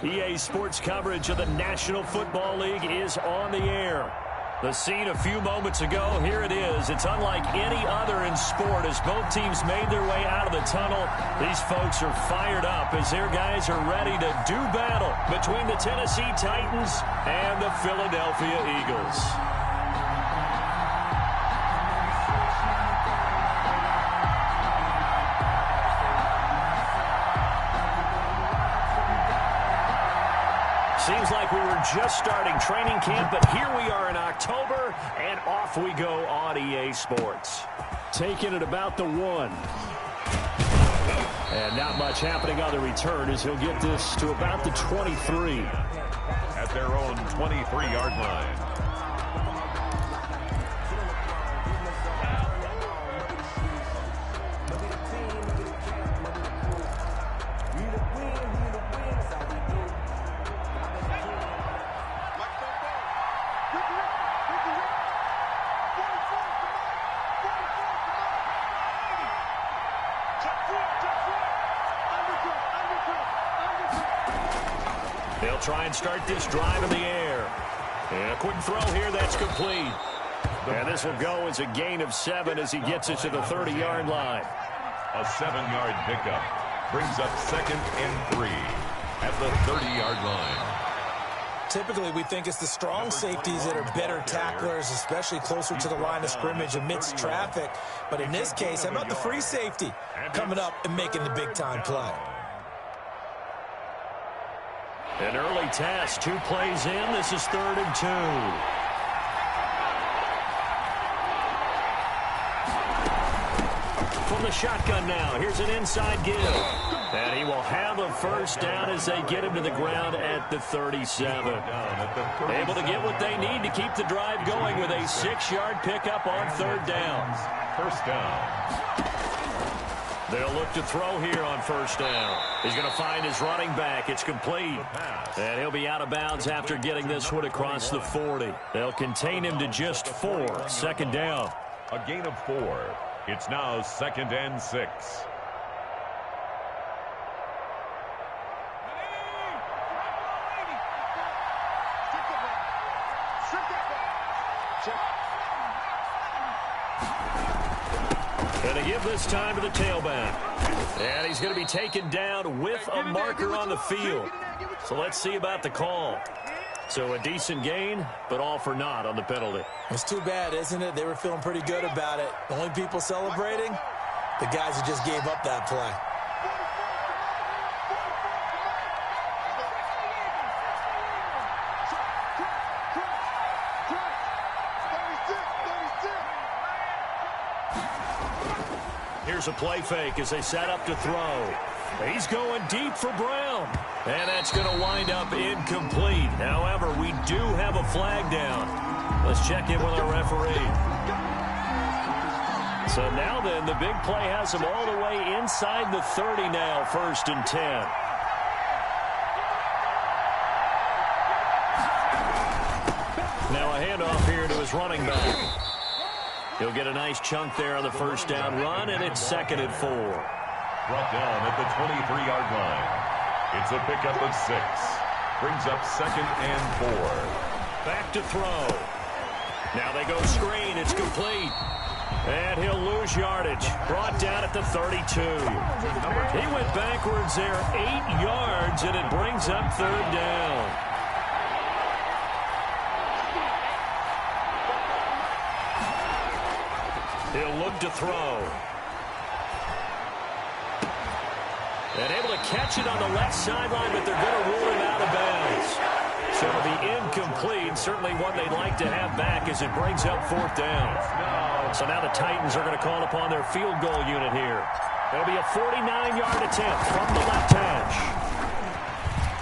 EA Sports coverage of the National Football League is on the air. The scene a few moments ago, here it is. It's unlike any other in sport as both teams made their way out of the tunnel. These folks are fired up as their guys are ready to do battle between the Tennessee Titans and the Philadelphia Eagles. Seems like we were just starting training camp, but here we are in October, and off we go on EA Sports. Taking it about the 1. And not much happening on the return as he'll get this to about the 23. At their own 23-yard line. They'll try and start this drive in the air. And a quick throw here, that's complete. And this will go as a gain of 7 as he gets it to the 30-yard line. A 7-yard pickup brings up 2nd and 3 at the 30-yard line. Typically, we think it's the strong safeties that are better tacklers, especially closer to the line of scrimmage amidst traffic. But in this case, how about the free safety coming up and making the big-time play? An early test, 2 plays in. This is 3rd and 2. From the shotgun now, here's an inside give. And he will have a first down as they get him to the ground at the 37. Able to get what they need to keep the drive going with a 6-yard pickup on 3rd down. First down. They'll look to throw here on 1st down. He's going to find his running back. It's complete. And he'll be out of bounds after getting this one across the 40. They'll contain him to just 4. 2nd down. A gain of 4. It's now 2nd and 6. And they give this time to the tailback. And he's going to be taken down with a marker on the field. So let's see about the call. So a decent gain, but all for naught on the penalty. It's too bad, isn't it? They were feeling pretty good about it. The only people celebrating, the guys who just gave up that play. Here's a play fake as they set up to throw. He's going deep for Brown. And that's going to wind up incomplete. However, we do have a flag down. Let's check in with our referee. So now then, the big play has him all the way inside the 30 now, 1st and 10. Now a handoff here to his running back. He'll get a nice chunk there on the 1st down run, and it's 2nd and 4. Brought down at the 23-yard line. It's a pickup of 6. Brings up 2nd and 4. Back to throw. Now they go screen. It's complete. And he'll lose yardage. Brought down at the 32. He went backwards there 8 yards, and it brings up 3rd down. He'll look to throw. And able to catch it on the left sideline, but they're going to rule him out of bounds. So it'll be incomplete. Certainly one they'd like to have back as it brings up 4th down. So now the Titans are going to call upon their field goal unit here. It'll be a 49-yard attempt from the left hash.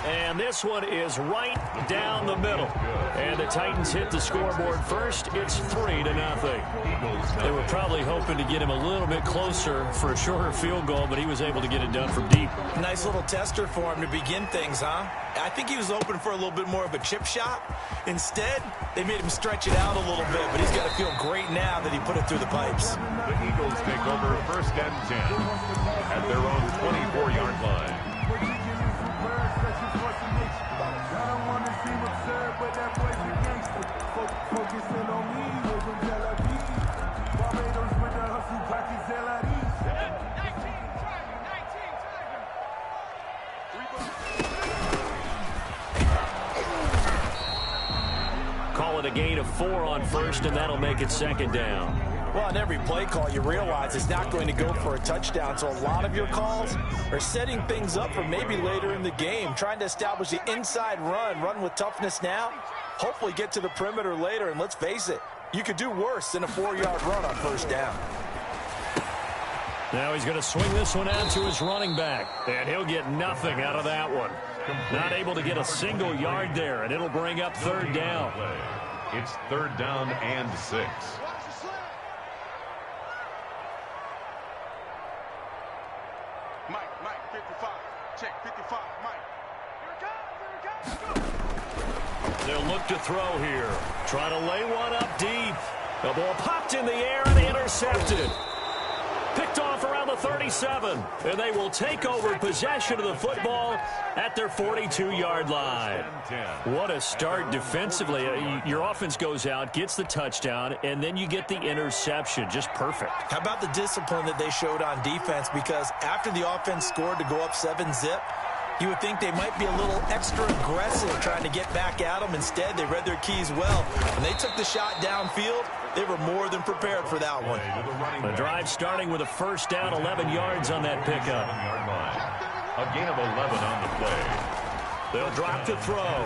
And this one is right down the middle. And the Titans hit the scoreboard first. It's 3-0. They were probably hoping to get him a little bit closer for a shorter field goal, but he was able to get it done from deep. Nice little tester for him to begin things, huh? I think he was open for a little bit more of a chip shot. Instead, they made him stretch it out a little bit, but he's got to feel great now that he put it through the pipes. The Eagles take over 1st and 10 at their own 24-yard line. of 4 on first, and that'll make it second down. Well, on every play call, you realize it's not going to go for a touchdown, so a lot of your calls are setting things up for maybe later in the game, trying to establish the inside run with toughness now, hopefully get to the perimeter later, and let's face it, you could do worse than a 4-yard run on first down. Now he's going to swing this one out to his running back, and he'll get nothing out of that one. Not able to get a single yard there, and it'll bring up third down. It's third down and 6. Mike, 55. Check 55, Mike. Here it comes. They'll look to throw here. Try to lay one up deep. The ball popped in the air and intercepted. Picked off around the 37. And they will take over possession of the football at their 42-yard line. What a start defensively. Your offense goes out, gets the touchdown, and then you get the interception. Just perfect. How about the discipline that they showed on defense? Because after the offense scored to go up 7-zip, you would think they might be a little extra aggressive trying to get back at them. Instead, they read their keys well. When they took the shot downfield, they were more than prepared for that one. The drive starting with a first down, 11 yards on that pickup. A gain of 11 on the play. They'll drop to throw.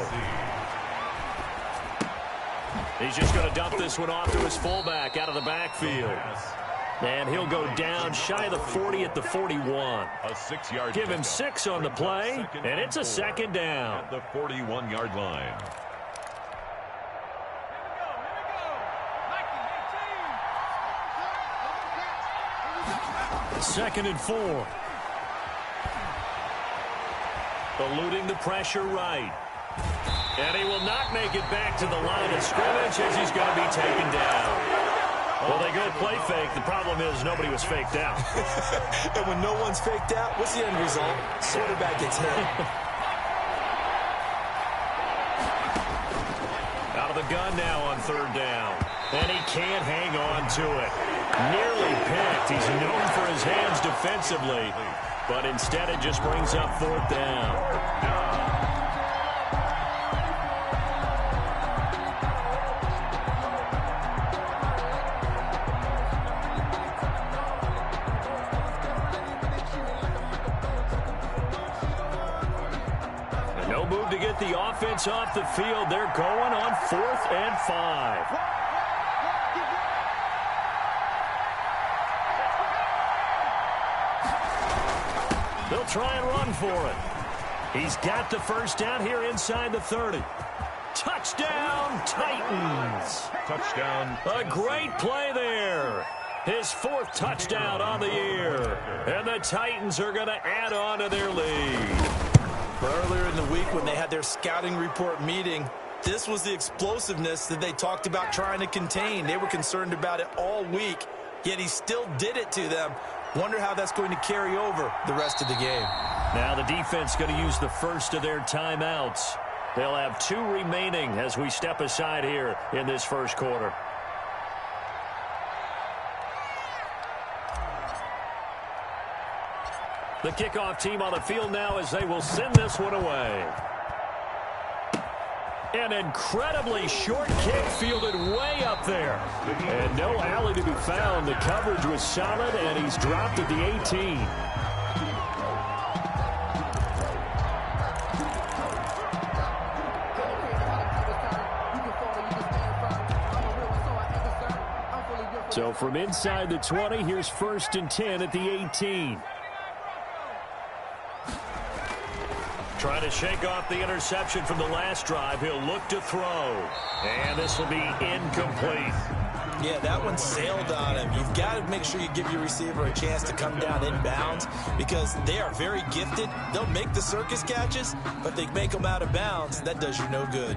He's just going to dump this one off to his fullback out of the backfield. And he'll go down shy of the 40 at the 41. A 6-yard Give him 6 on the play, and it's a second down. At the 41-yard line. Second and 4. Eluding the pressure right. And he will not make it back to the line of scrimmage as he's going to be taken down. Well, they go play fake. The problem is nobody was faked out. And when no one's faked out, what's the end result? Quarterback gets hit. Out of the gun now on third down. And he can't hang on to it. Nearly picked. He's known for his hands defensively. But instead it just brings up fourth down. No move to get the offense off the field. They're going on 4th and 5. They'll try and run for it. He's got the first down here inside the 30. Touchdown, Titans. Touchdown. A great play there. His 4th touchdown on the year. And the Titans are going to add on to their lead. Earlier in the week when they had their scouting report meeting, this was the explosiveness that they talked about trying to contain. They were concerned about it all week, yet he still did it to them. Wonder how that's going to carry over the rest of the game. Now the defense going to use the first of their timeouts. They'll have 2 remaining as we step aside here in this first quarter. The kickoff team on the field now as they will send this one away. An incredibly short kick fielded way up there. And no alley to be found. The coverage was solid, and he's dropped at the 18. So from inside the 20, here's 1st and 10 at the 18. Trying to shake off the interception from the last drive. He'll look to throw. And this will be incomplete. Yeah, that one sailed on him. You've got to make sure you give your receiver a chance to come down inbounds because they are very gifted. They'll make the circus catches, but they make them out of bounds. That does you no good.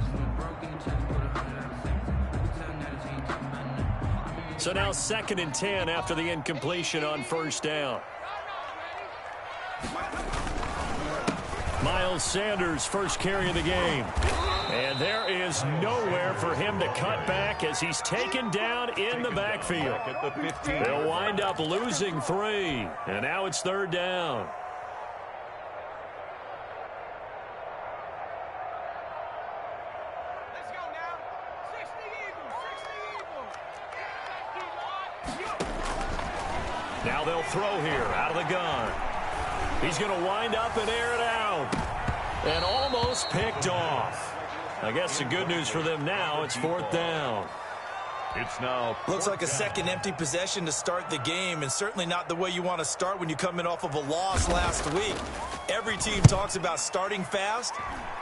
So now 2nd and 10 after the incompletion on first down. Miles Sanders, first carry of the game. And there is nowhere for him to cut back as he's taken down in the backfield. They'll wind up losing 3. And now it's third down. Let's go now. 60 Eagles. Now they'll throw here out of the gun. He's going to wind up and air it out. And almost picked off. I guess the good news for them now, it's 4th down. It's now looks like a second empty possession to start the game, and certainly not the way you want to start when you come in off of a loss last week. Every team talks about starting fast.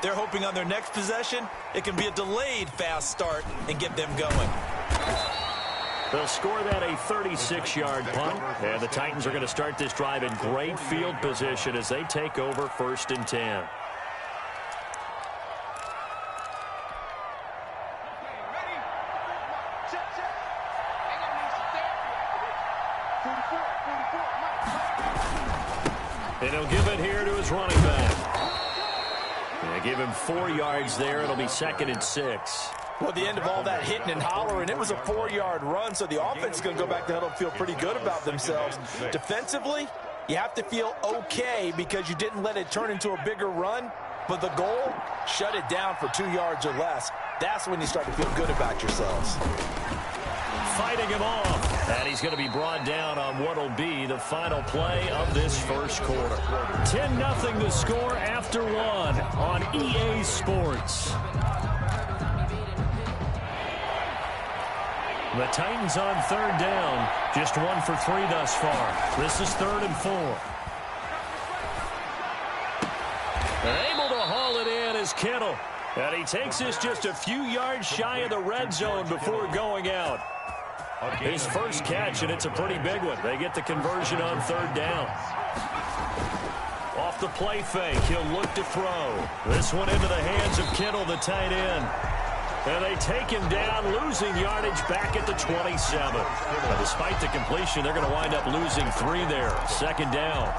They're hoping on their next possession it can be a delayed fast start and get them going. They'll score that a 36-yard punt, and the Titans are going to start this drive in great field position as they take over 1st and 10. And he'll give it here to his running back. They give him 4 yards there. It'll be 2nd and 6. Well, at the end of all that hitting and hollering, it was a 4-yard run, so the offense is going to go back to huddle and feel pretty good about themselves. Defensively, you have to feel okay because you didn't let it turn into a bigger run, but the goal, shut it down for 2 yards or less. That's when you start to feel good about yourselves. Fighting him off. And he's going to be brought down on what will be the final play of this first quarter. 10-0 to score after 1 on EA Sports. The Titans on 3rd down. Just 1 for 3 thus far. This is 3rd and 4. They're able to haul it in as Kittle. And he takes this just a few yards shy of the red zone before going out. His first catch, and it's a pretty big one. They get the conversion on 3rd down. Off the play fake, he'll look to throw. This one into the hands of Kittle, the tight end. And they take him down, losing yardage back at the 27. But despite the completion, they're going to wind up losing 3 there. 2nd down.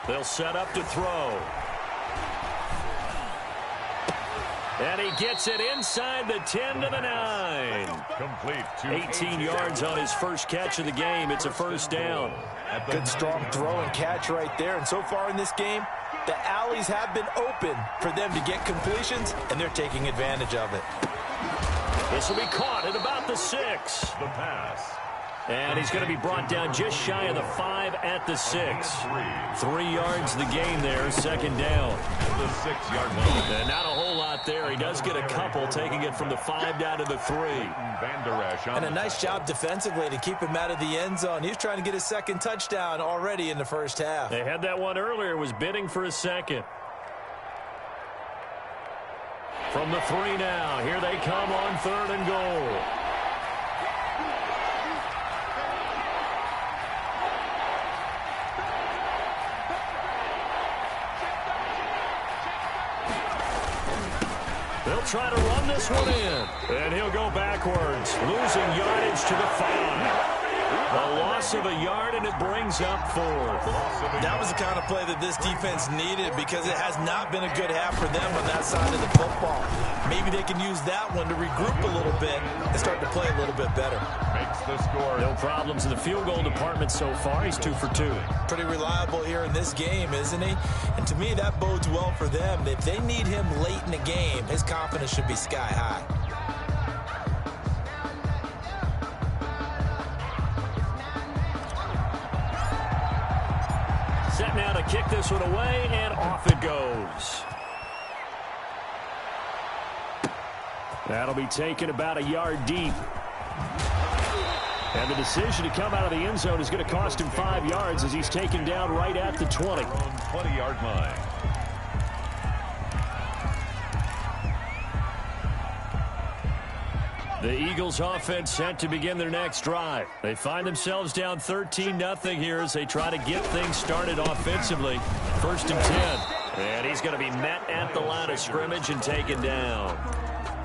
They'll set up to throw. And he gets it inside the 10 to the 9. Complete. 18 yards on his first catch of the game. It's a 1st down. Good strong throw and catch right there. And so far in this game, the alleys have been open for them to get completions, and they're taking advantage of it. This will be caught at about the 6. The pass. And he's going to be brought down just shy of the 5 at the 6. 3 yards the gain there, 2nd down. The 6-yard line. And not a whole lot there. He does get a couple, taking it from the 5 down to the 3. And a nice job defensively to keep him out of the end zone. He's trying to get his 2nd touchdown already in the first half. They had that one earlier, was bidding for a 2nd. From the 3 now, here they come on 3rd and goal. They'll try to run this one in. And he'll go backwards, losing yardage to the 5. A loss of a yard, and it brings up 4th. That was the kind of play that this defense needed because it has not been a good half for them on that side of the football. Maybe they can use that one to regroup a little bit and start to play a little bit better. Makes the score. No problems in the field goal department so far. He's 2 for 2. Pretty reliable here in this game, isn't he? And to me, that bodes well for them. If they need him late in the game, his confidence should be sky high. Set now to kick this one away, and off it goes. That'll be taken about a yard deep. And the decision to come out of the end zone is going to cost him 5 yards as he's taken down right at the 20. 20-yard line. The Eagles offense set to begin their next drive. They find themselves down 13-0 here as they try to get things started offensively. 1st and 10. And he's going to be met at the line of scrimmage and taken down.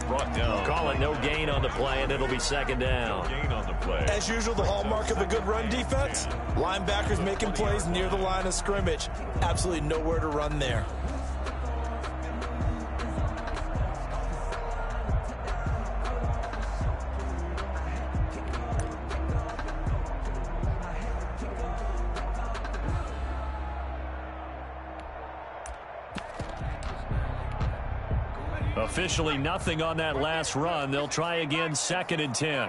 Brought down. Call it no gain on the play, and it'll be 2nd down. No gain on the play. As usual, the hallmark of a good run defense, linebackers making plays near the line of scrimmage. Absolutely nowhere to run there. Officially nothing on that last run. They'll try again, 2nd and 10.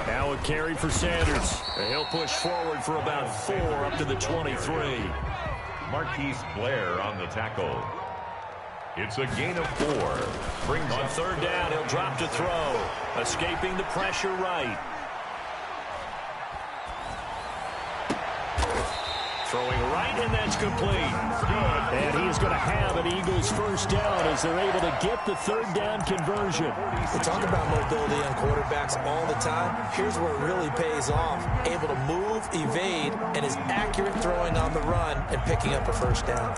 Now a carry for Sanders. And he'll push forward for about 4 up to the 23. Marquise Blair on the tackle. It's a gain of 4. Brings on up 3rd down, he'll drop to throw. Escaping the pressure right. Throwing right, and that's complete. And he is going to have an Eagles first down as they're able to get the 3rd down conversion. We talk about mobility on quarterbacks all the time. Here's where it really pays off. Able to move, evade, and is accurate throwing on the run and picking up a first down.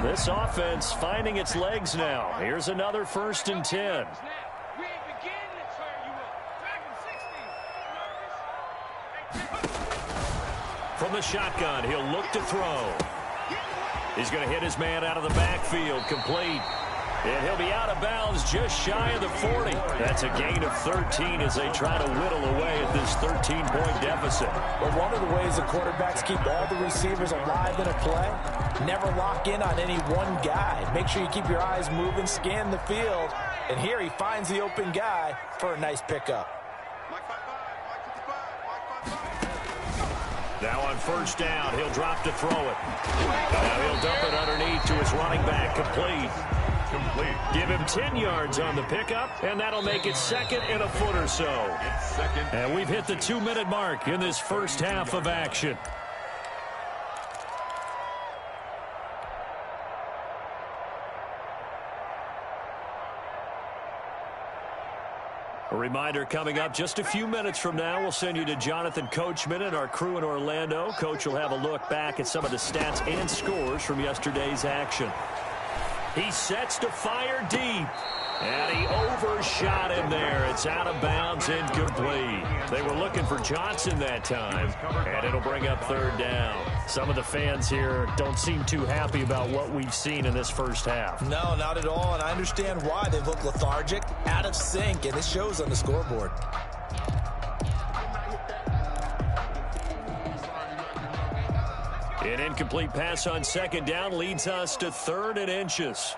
This offense finding its legs now. Here's another 1st and 10. From the shotgun, he'll look to throw. He's going to hit his man out of the backfield, complete. And he'll be out of bounds just shy of the 40. That's a gain of 13 as they try to whittle away at this 13-point deficit. But one of the ways the quarterbacks keep all the receivers alive in a play, never lock in on any one guy. Make sure you keep your eyes moving, scan the field. And here he finds the open guy for a nice pickup. Now on 1st down, he'll drop to throw it. Now he'll dump it underneath to his running back, complete. Give him 10 yards on the pickup, and that'll make it 2nd and a foot or so. And we've hit the 2-minute mark in this first half of action. A reminder coming up just a few minutes from now, we'll send you to Jonathan Coachman and our crew in Orlando. Coach will have a look back at some of the stats and scores from yesterday's action. He sets to fire deep. And he overshot him there. It's out of bounds, incomplete. They were looking for Johnson that time, and it'll bring up 3rd down. Some of the fans here don't seem too happy about what we've seen in this first half. No, not at all, and I understand why. They look lethargic, out of sync, and it shows on the scoreboard. An incomplete pass on 2nd down leads us to 3rd and inches.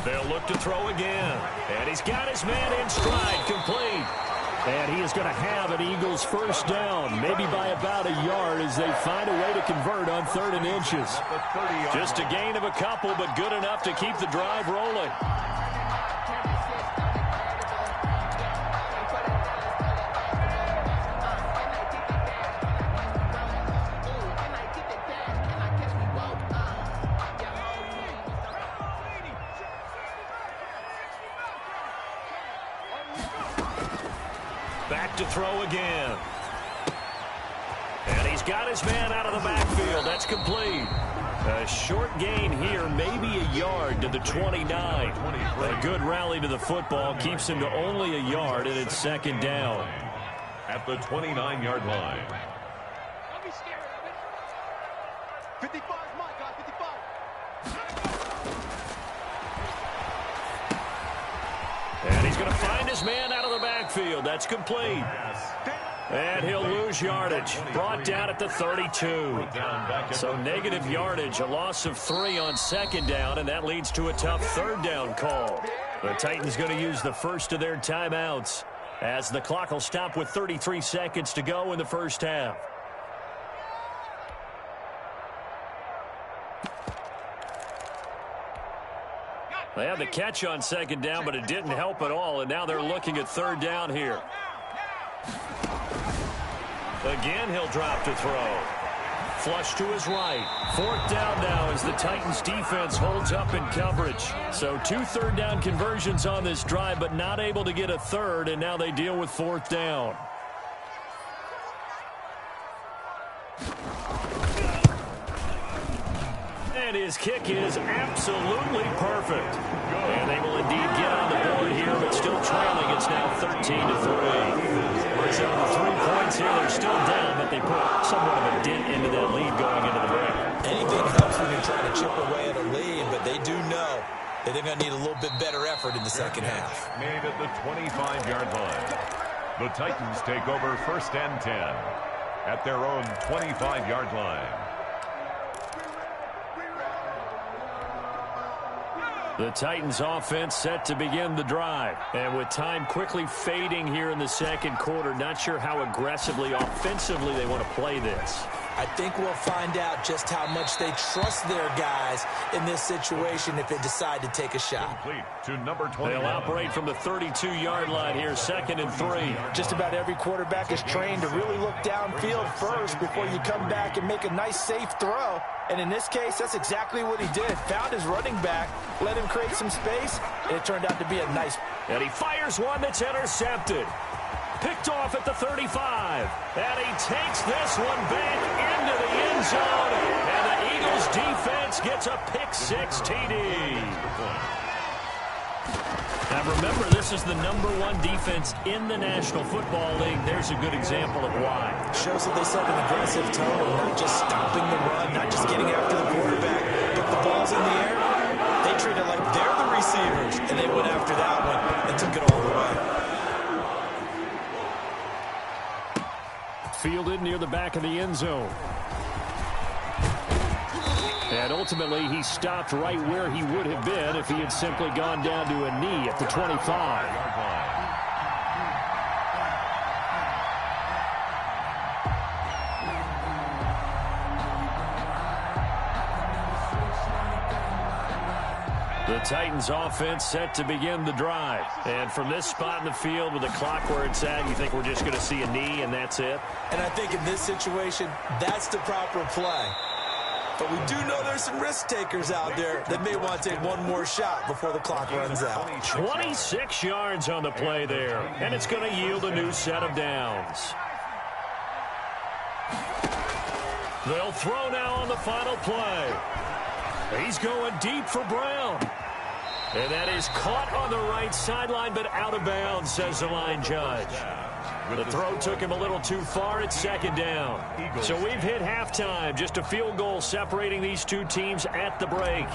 They'll look to throw again. And he's got his man in stride, complete. And he is going to have an Eagles first down, maybe by about a yard as they find a way to convert on 3rd and inches. Just a gain of a couple, but good enough to keep the drive rolling. Back to throw again. And he's got his man out of the backfield. That's complete. A short gain here, maybe a yard to the 29. A good rally to the football keeps him to only a yard, and it's 2nd down. At the 29-yard line. Don't be scared of it. 55 is my guy, 55. And he's going to find his man out of the backfield. That's complete. And he'll lose yardage. Brought down at the 32. So negative yardage, a loss of 3 on 2nd down, and that leads to a tough 3rd down call. The Titans going to use the first of their timeouts as the clock will stop with 33 seconds to go in the first half. They had the catch on 2nd down, but it didn't help at all, and now they're looking at 3rd down here. Again, he'll drop to throw. Flush to his right. 4th down now as the Titans defense holds up in coverage. So 2 3rd down conversions on this drive, but not able to get a 3rd, and now they deal with 4th down. And his kick is absolutely perfect. And they will indeed get on the board here, but still trailing. It's now 13-3. So the 3 points here, they're still down, but they put somewhat of a dent to chip away at a lead, but they do know that they're going to need a little bit better effort in the second half. Made at the 25-yard line. The Titans take over 1st and 10 at their own 25-yard line. The Titans offense set to begin the drive. And with time quickly fading here in the second quarter, not sure how aggressively, offensively they want to play this. I think we'll find out just how much they trust their guys in this situation if they decide to take a shot. Complete to number 20. They'll operate from the 32-yard line here, 2nd and 3. Just about every quarterback is trained to really look downfield first before you come back and make a nice, safe throw. And in this case, that's exactly what he did. Found his running back, let him create some space, and it turned out to be a nice. And he fires one that's intercepted. Picked off at the 35. And he takes this one back into the end zone. And the Eagles defense gets a pick-6 TD. Now remember, this is the #1 defense in the National Football League. There's a good example of why. Shows that they set an aggressive tone, not just stopping the run, not just getting after the quarterback, but the ball's in the air. They treat it like they're the receivers, and they went after that one and took it all the way. Fielded near the back of the end zone. And ultimately, he stopped right where he would have been if he had simply gone down to a knee at the 25. The Titans offense set to begin the drive. And from this spot in the field with the clock where it's at, you think we're just going to see a knee and that's it? And I think in this situation, that's the proper play. But we do know there's some risk takers out there that may want to take one more shot before the clock runs out. 26 yards on the play there, and it's going to yield a new set of downs. They'll throw now on the final play. He's going deep for Brown. And that is caught on the right sideline, but out of bounds, says the line judge. The throw took him a little too far at 2nd down. So we've hit halftime. Just a field goal separating these two teams at the break.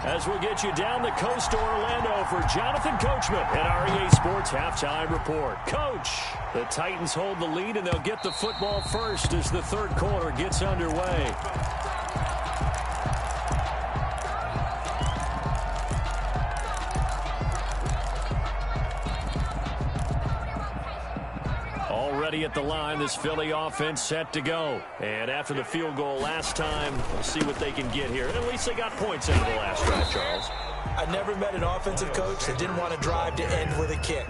As we'll get you down the coast to Orlando for Jonathan Coachman at our EA Sports Halftime Report. Coach, the Titans hold the lead, and they'll get the football first as the third quarter gets underway. Already at the line, this Philly offense set to go. And after the field goal last time, we'll see what they can get here. And at least they got points out of the last drive, Charles. I never met an offensive coach that didn't want to drive to end with a kick.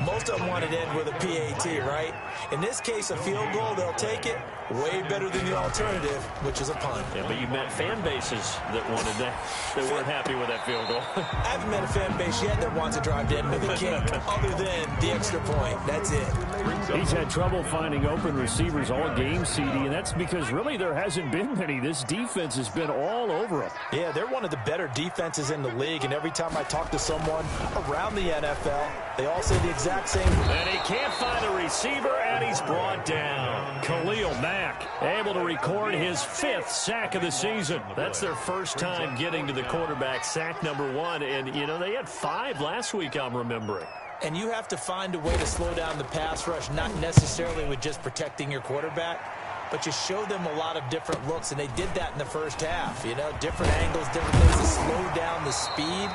Most of them wanted to end with a PAT, right? In this case, a field goal, they'll take it. Way better than the alternative, which is a punt. Yeah, but you met fan bases that wanted that. They weren't happy with that field goal. I haven't met a fan base yet that wants to drive to end with a kick, other than the extra point. That's it. He's had trouble finding open receivers all game, CD, and that's because really there hasn't been many. This defense has been all over him. Yeah, they're one of the better defenses in the league, and every time I talk to someone around the NFL, they all say the exact same. And he can't find a receiver, and he's brought down. Khalil Mack able to record his 5th sack of the season. That's their first time getting to the quarterback, sack #1, and, you know, they had 5 last week, I'm remembering. And you have to find a way to slow down the pass rush, not necessarily with just protecting your quarterback, but you show them a lot of different looks, and they did that in the first half. You know, different angles, different things to slow down the speed.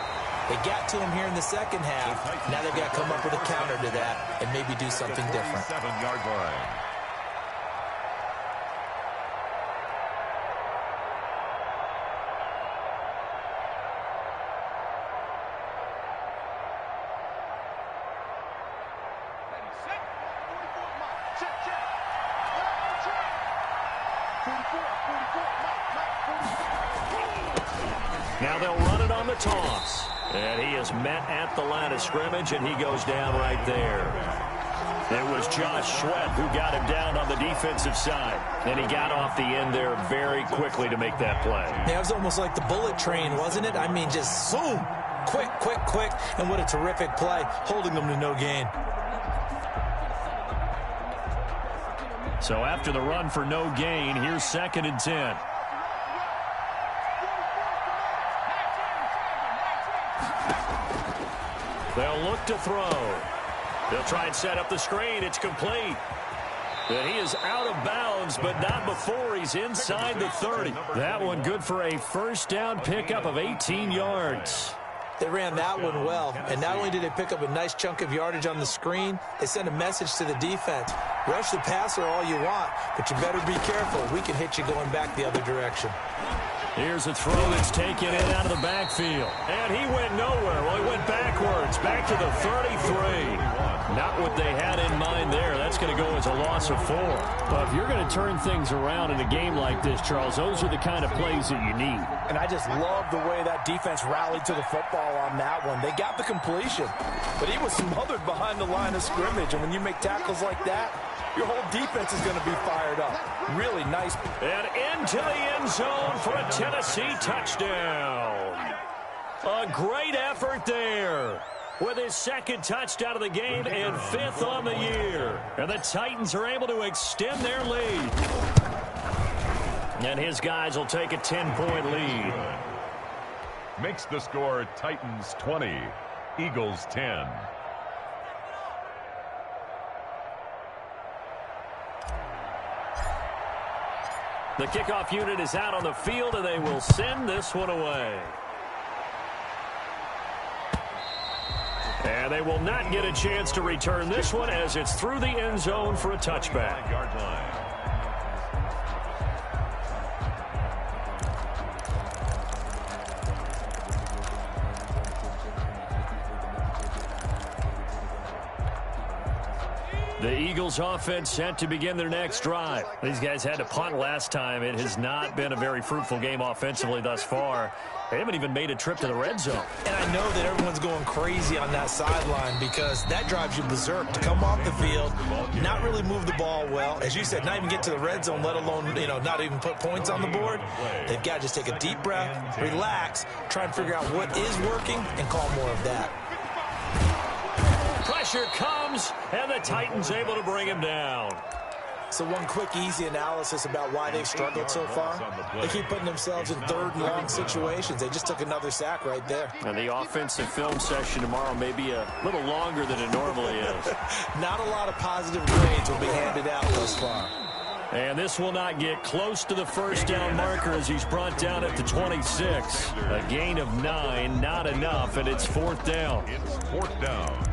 They got to him here in the second half. Now they've got to come up with a counter to that and maybe do something different. 7-yard line. Now they'll run it on the toss. And he is met at the line of scrimmage, and he goes down right there. It was Josh Sweat who got him down on the defensive side. And he got off the end there very quickly to make that play. Yeah, it was almost like the bullet train, wasn't it? I mean, just zoom. Quick, quick, quick. And what a terrific play, holding them to no gain. So after the run for no gain, here's 2nd and 10. They'll look to throw. They'll try and set up the screen. It's complete. And he is out of bounds, but not before he's inside the 30. That one good for a first down pickup of 18 yards. They ran that one well, and not only did they pick up a nice chunk of yardage on the screen, they sent a message to the defense. Rush the passer all you want, but you better be careful. We can hit you going back the other direction. Here's a throw that's taken in out of the backfield. And he went nowhere. Well, he went backwards, back to the 33. Not what they had in mind there. That's going to go as a loss of 4. But if you're going to turn things around in a game like this, Charles, those are the kind of plays that you need. And I just love the way that defense rallied to the football on that one. They got the completion, but he was smothered behind the line of scrimmage. And when you make tackles like that, your whole defense is going to be fired up. Really nice. And into the end zone for a Tennessee touchdown. A great effort there, with his second touchdown of the game and 5th on the year. And the Titans are able to extend their lead. And his guys will take a 10-point lead. Makes the score Titans 20, Eagles 10. The kickoff unit is out on the field, and they will send this one away. And they will not get a chance to return this one as it's through the end zone for a touchback. Yard line. The Eagles offense set to begin their next drive. These guys had to punt last time. It has not been a very fruitful game offensively thus far. They haven't even made a trip to the red zone. And I know that everyone's going crazy on that sideline because that drives you berserk to come off the field, not really move the ball well. As you said, not even get to the red zone, let alone, not even put points on the board. They've got to just take a deep breath, relax, try and figure out what is working, and call more of that. Pressure comes, and the Titans able to bring him down. So one quick, easy analysis about why they've struggled so far. They keep putting themselves in 3rd and long situations. They just took another sack right there. And the offensive film session tomorrow may be a little longer than it normally is. Not a lot of positive grades will be handed out thus far. And this will not get close to the first down marker as he's brought down at the 26. A gain of 9, not enough, and it's 4th down. It's 4th down.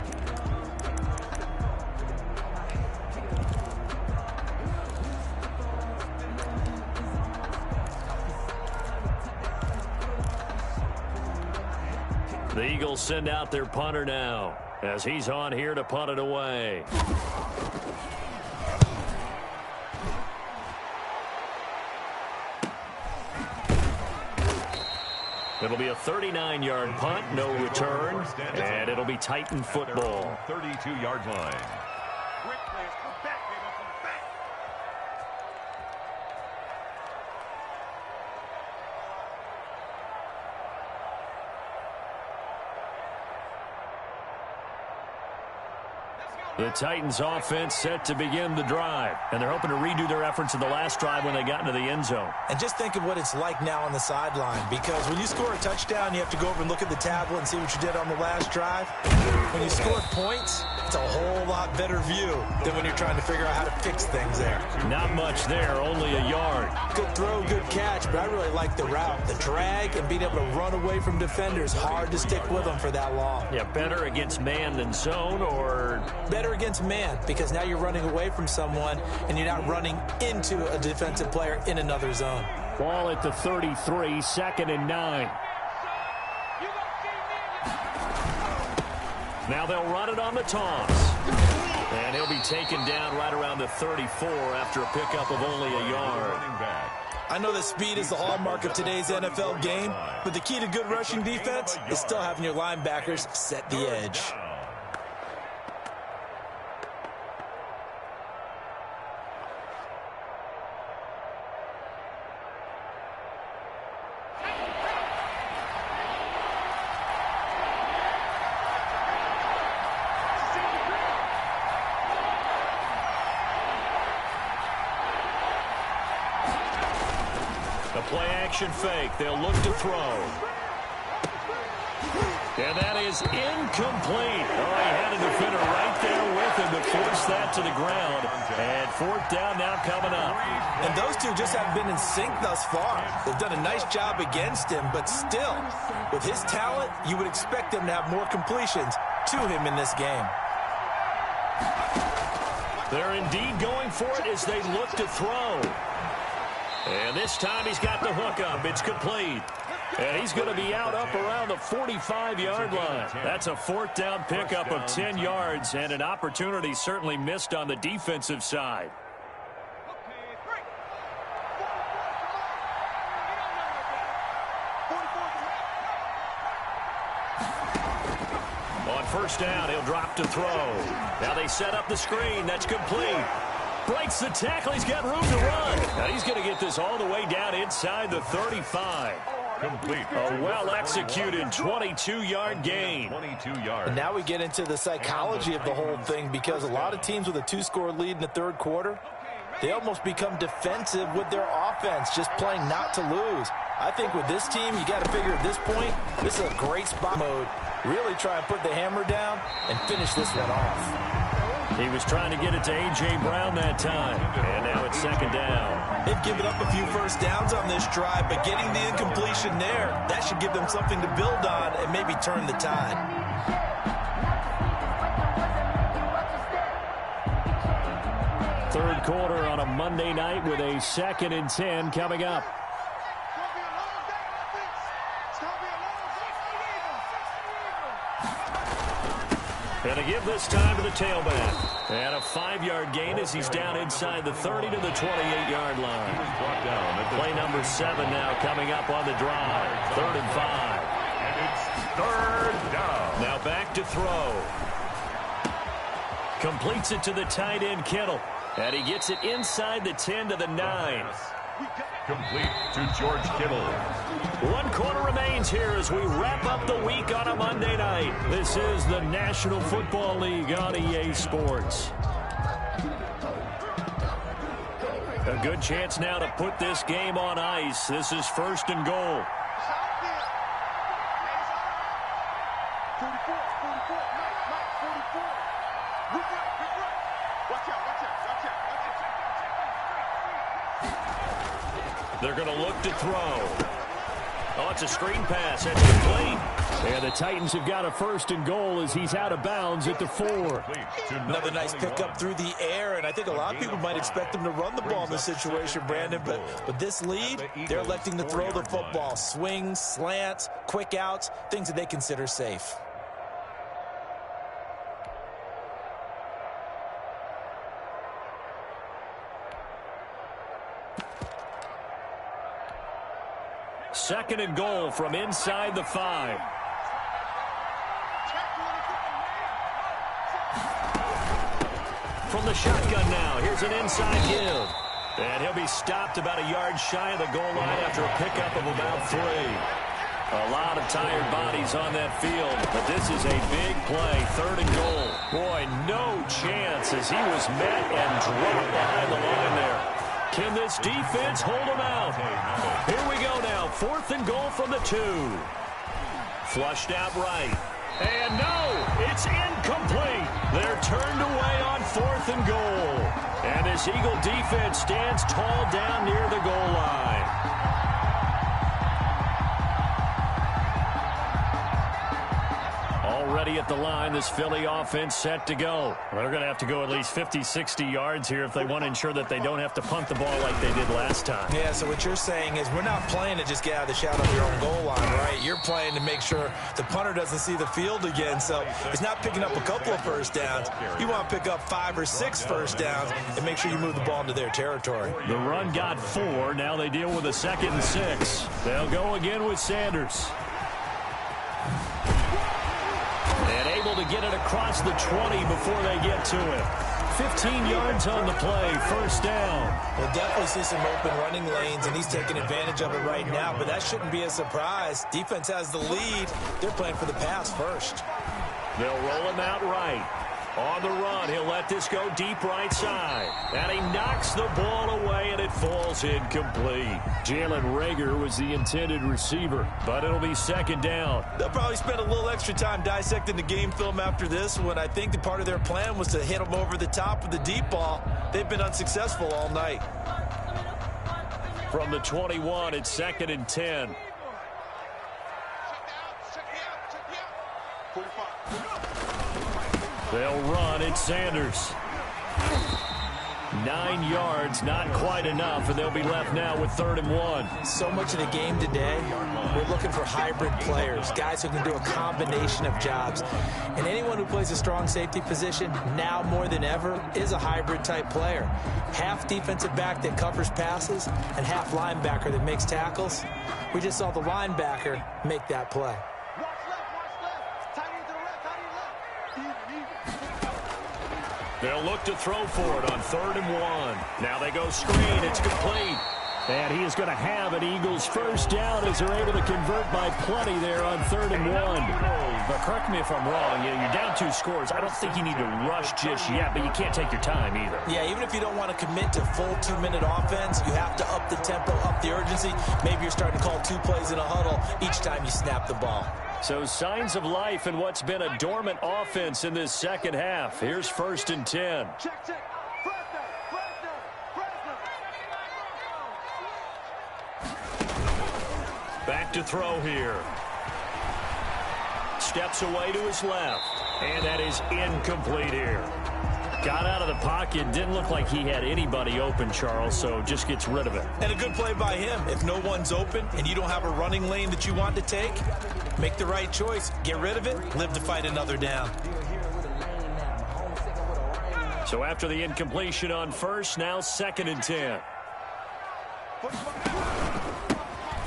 The Eagles send out their punter now as he's on here to punt it away. It'll be a 39-yard punt, no return, and it'll be Titan football. 32-yard line. The Titans offense set to begin the drive, and they're hoping to redo their efforts in the last drive when they got into the end zone. And just think of what it's like now on the sideline, because when you score a touchdown, you have to go over and look at the tablet and see what you did on the last drive. When you scored points, it's a whole lot better view than when you're trying to figure out how to fix things there. Not much there, only a yard. Good throw, good catch, but I really like the route. The drag and being able to run away from defenders, hard to stick with them for that long. Yeah, better against man than zone, or better against man, because now you're running away from someone and you're not running into a defensive player in another zone. Ball at the 33, 2nd and 9. Now they'll run it on the toss. And he'll be taken down right around the 34 after a pickup of only a yard. I know that speed is the hallmark of today's NFL game, but the key to good rushing defense is still having your linebackers set the edge. Play action fake. They'll look to throw. And that is incomplete. Oh, he had a defender right there with him to force that to the ground. And fourth down now coming up. And those two just haven't been in sync thus far. They've done a nice job against him, but still, with his talent, you would expect them to have more completions to him in this game. They're indeed going for it as they look to throw. And this time he's got the hook up. It's complete. And he's going to be out up around the 45-yard line. That's a fourth down pickup of 10 yards and an opportunity certainly missed on the defensive side. On first down, he'll drop to throw. Now they set up the screen. That's complete. Breaks the tackle. He's got room to run. Now he's going to get this all the way down inside the 35. Complete. A well-executed 22-yard gain. 22 yards. And now we get into the psychology of the whole thing, because a lot of teams with a two-score lead in the third quarter, they almost become defensive with their offense, just playing not to lose. I think with this team, you got to figure at this point, this is a great spot mode. Really try and put the hammer down and finish this one off. He was trying to get it to A.J. Brown that time. And now it's second down. They've given up a few first downs on this drive, but getting the incompletion there, that should give them something to build on and maybe turn the tide. Third quarter on a Monday night with a 2nd and 10 coming up. And a give this time to the tailback. And a 5-yard gain as he's down inside the 30 to the 28-yard line. Play number 7 now coming up on the drive. 3rd and 5. And it's third down. Now back to throw. Completes it to the tight end, Kittle. And he gets it inside the 10 to the 9. Complete to George Kittle. 1 quarter remains here as we wrap up the week on a Monday night. This is the National Football League on EA Sports. A good chance now to put this game on ice. This is 1st and goal. 44. Watch out. They're going to look to throw. Oh, it's a screen pass. That's complete. And the Titans have got a 1st and goal as he's out of bounds at the 4. Another nice pickup through the air, and I think a lot of people might expect them to run the ball in this situation, Brandon, but this lead, they're electing to throw the football. Swings, slants, quick outs, things that they consider safe. Second and goal from inside the 5. From the shotgun now, here's an inside give. And he'll be stopped about a yard shy of the goal line after a pickup of about 3. A lot of tired bodies on that field, but this is a big play, 3rd and goal. Boy, no chance as he was met and dropped behind the line there. Can this defense hold him out? Here we go now, 4th and goal from the 2. Flushed out right. And no, it's incomplete. They're turned away on 4th and goal. And this Eagle defense stands tall down near the goal line. Already at the line, this Philly offense set to go. Well, they're going to have to go at least 50, 60 yards here if they want to ensure that they don't have to punt the ball like they did last time. Yeah, so what you're saying is we're not playing to just get out of the shot on your own goal line, right? You're playing to make sure the punter doesn't see the field again. So it's not picking up a couple of first downs. You want to pick up 5 or 6 first downs and make sure you move the ball into their territory. The run got 4. Now they deal with a 2nd and 6. They'll go again with Sanders. And able to get it across the 20 before they get to it. 15 yards on the play, 1st down. We'll definitely see some open running lanes, and he's taking advantage of it right now, but that shouldn't be a surprise. Defense has the lead. They're playing for the pass first. They'll roll him out right. On the run, he'll let this go deep right side. And he knocks the ball away, and it falls incomplete. Jalen Reagor was the intended receiver, but it'll be second down. They'll probably spend a little extra time dissecting the game film after this one. I think the part of their plan was to hit them over the top with the deep ball. They've been unsuccessful all night. From the 21, it's second and 10. They'll run. It's Sanders. 9 yards, not quite enough, and they'll be left now with 3rd and 1. So much of the game today, we're looking for hybrid players, guys who can do a combination of jobs. And anyone who plays a strong safety position, now more than ever, is a hybrid-type player. Half defensive back that covers passes and half linebacker that makes tackles. We just saw the linebacker make that play. They'll look to throw for it on 3rd and 1. Now they go screen. It's complete. And he is going to have an Eagles first down as they're able to convert by plenty there on 3rd and 1. But correct me if I'm wrong. You're down 2 scores. I don't think you need to rush just yet, but you can't take your time either. Yeah, even if you don't want to commit to full 2-minute offense, you have to up the tempo, up the urgency. Maybe you're starting to call 2 plays in a huddle each time you snap the ball. So signs of life in what's been a dormant offense in this second half. Here's 1st and 10. Back to throw here. Steps away to his left. And that is incomplete here. Got out of the pocket. Didn't look like he had anybody open, Charles, so just gets rid of it. And a good play by him. If no one's open and you don't have a running lane that you want to take, make the right choice. Get rid of it. Live to fight another down. So after the incompletion on 1st, now 2nd and 10.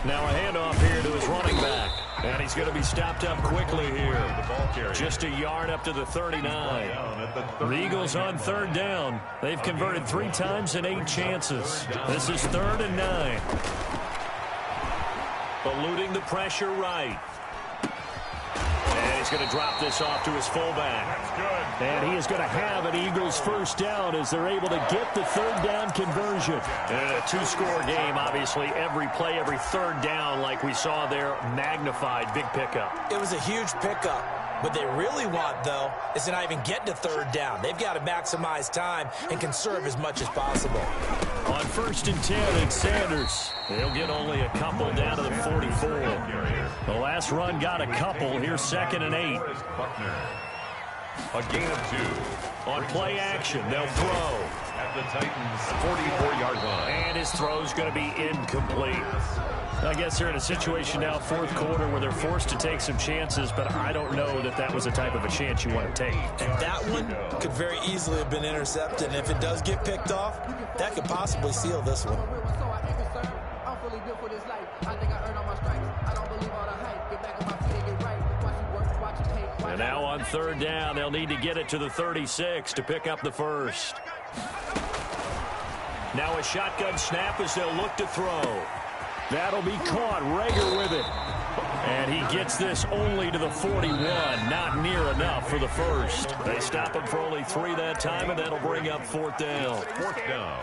Now a handoff here to his running back. And he's going to be stopped up quickly here. Just a yard up to the 39. The Eagles on 3rd down. They've converted 3 times in 8 chances. This is 3rd and 9. Eluding the pressure right. And he's going to drop this off to his fullback. And he is going to have an Eagles first down as they're able to get the 3rd down conversion. And a 2-score game, obviously, every play, every 3rd down, like we saw there, magnified, big pickup. It was a huge pickup. What they really want, though, is to not even get to 3rd down. They've got to maximize time and conserve as much as possible. On 1st and 10, it's Sanders. He'll get only a couple down to the 44. The last run got a couple. Here's 2nd and 8. A gain of 2. On play action, they'll throw. At the Titans' 44-yard line. And his throw's going to be incomplete. I guess they're in a situation now, 4th quarter, where they're forced to take some chances, but I don't know that that was the type of a chance you want to take. And that one could very easily have been intercepted, and if it does get picked off, that could possibly seal this one. And now on 3rd down, they'll need to get it to the 36 to pick up the first. Now a shotgun snap as they'll look to throw. That'll be caught. Reagor with it. And he gets this only to the 41. Not near enough for the first. They stop him for only 3 that time, and that'll bring up 4th down. 4th down.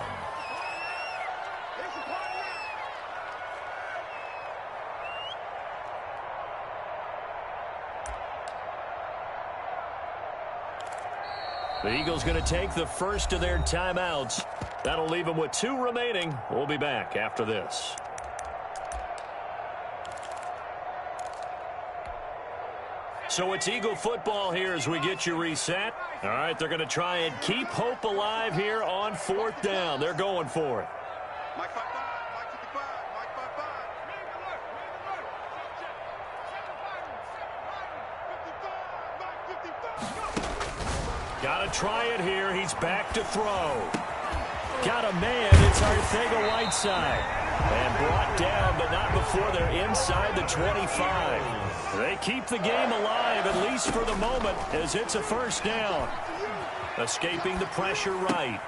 The Eagles going to take the first of their timeouts. That'll leave them with 2 remaining. We'll be back after this. So it's Eagle football here as we get you reset. All right, they're going to try and keep hope alive here on 4th down. They're going for it. Got to try it here. He's back to throw. Got a man. It's Arcega-Whiteside. And brought down, but not before they're inside the 25. They keep the game alive, at least for the moment, as it's a first down. Escaping the pressure right.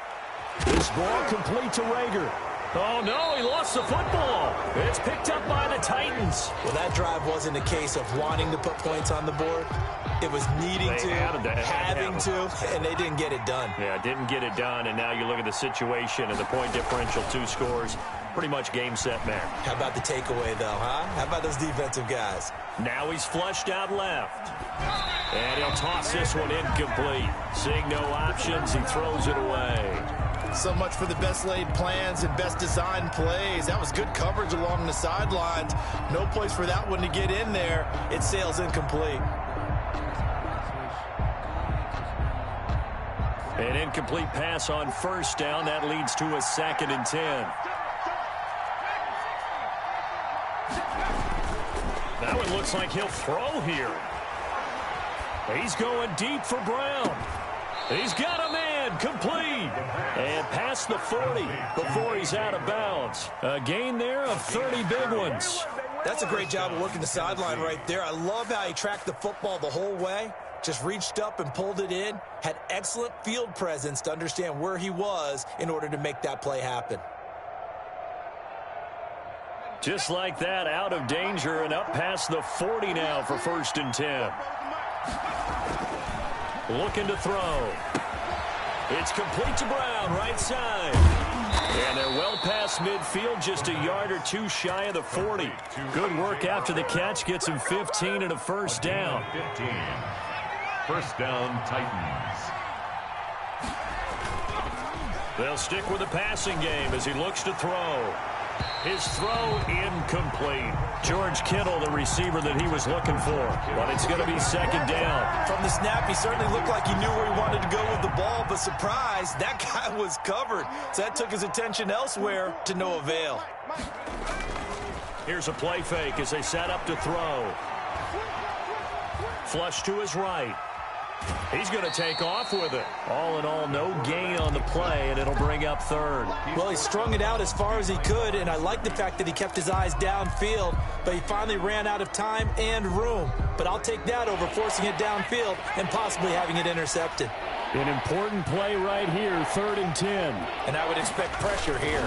This ball complete to Reagor. Oh, no, he lost the football. It's picked up by the Titans. Well, that drive wasn't a case of wanting to put points on the board. It was needing to, having to, and they didn't get it done. Yeah, didn't get it done, and now you look at the situation and the point differential, 2 scores. Pretty much game, set, match. How about the takeaway, though, huh? How about those defensive guys? Now he's flushed out left. And he'll toss this one incomplete. Seeing no options, he throws it away. So much for the best laid plans and best designed plays. That was good coverage along the sidelines. No place for that one to get in there. It sails incomplete. An incomplete pass on first down. That leads to a 2nd and 10. That one looks like he'll throw here. He's going deep for Brown. He's got a man, complete. And past the 40 before he's out of bounds. A gain there of 30 big ones. That's a great job of working the sideline right there. I love how he tracked the football the whole way. Just reached up and pulled it in. Had excellent field presence to understand where he was in order to make that play happen. Just like that, out of danger and up past the 40 now for 1st and 10. Looking to throw. It's complete to Brown, right side. And they're well past midfield, just a yard or 2 shy of the 40. Good work after the catch, gets him 15 and a 1st down. 15. 1st down, Titans. They'll stick with the passing game as he looks to throw. His throw incomplete. George Kittle, the receiver that he was looking for. But it's going to be 2nd down. From the snap, he certainly looked like he knew where he wanted to go with the ball, but surprise, that guy was covered. So that took his attention elsewhere to no avail. Here's a play fake as they set up to throw. Flush to his right. He's going to take off with it. All in all, no gain on the play, and it'll bring up 3rd. Well, he strung it out as far as he could, and I like the fact that he kept his eyes downfield, but he finally ran out of time and room. But I'll take that over forcing it downfield and possibly having it intercepted. An important play right here, 3rd and 10. And I would expect pressure here.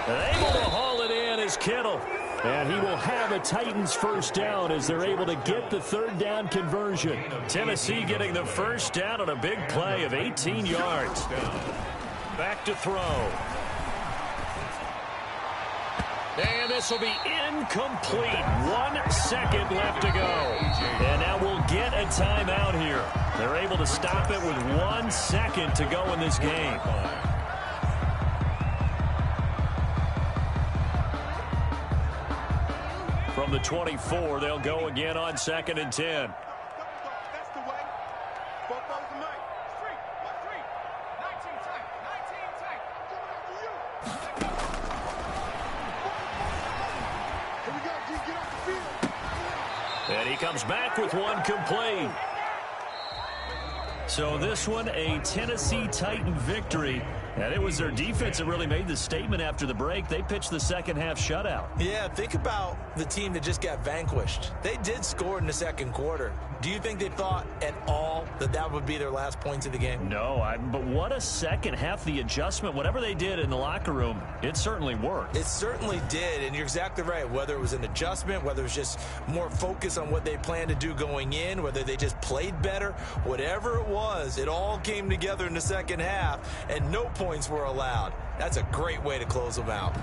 Able to haul it in is Kittle. And he will have a Titans 1st down as they're able to get the 3rd down conversion. Tennessee getting the 1st down on a big play of 18 yards. Back to throw. And this will be incomplete. 1 second left to go. And now we'll get a timeout here. They're able to stop it with 1 second to go in this game. From the 24, they'll go again on 2nd and 10. That's the way. Both those are mine. Street. 19 tight. 19 tight. Coming after you. Here we go, G. Get off the field. And he comes back with 1 complete. So this one, a Tennessee Titan victory. And it was their defense that really made the statement after the break. They pitched the 2nd half shutout. Yeah, think about the team that just got vanquished. They did score in the 2nd quarter. Do you think they thought at all that that would be their last points of the game? No, but what a 2nd half. The adjustment, whatever they did in the locker room, it certainly worked. It certainly did, and you're exactly right. Whether it was an adjustment, whether it was just more focus on what they planned to do going in, whether they just played better, whatever it was, it all came together in the 2nd half, and no points were allowed. That's a great way to close them out.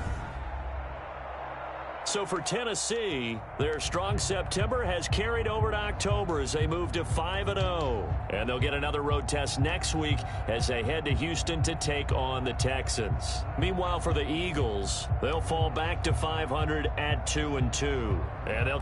So for Tennessee, their strong September has carried over to October as they move to 5-0. And they'll get another road test next week as they head to Houston to take on the Texans. Meanwhile, for the Eagles, they'll fall back to 500 at 2-2. And they'll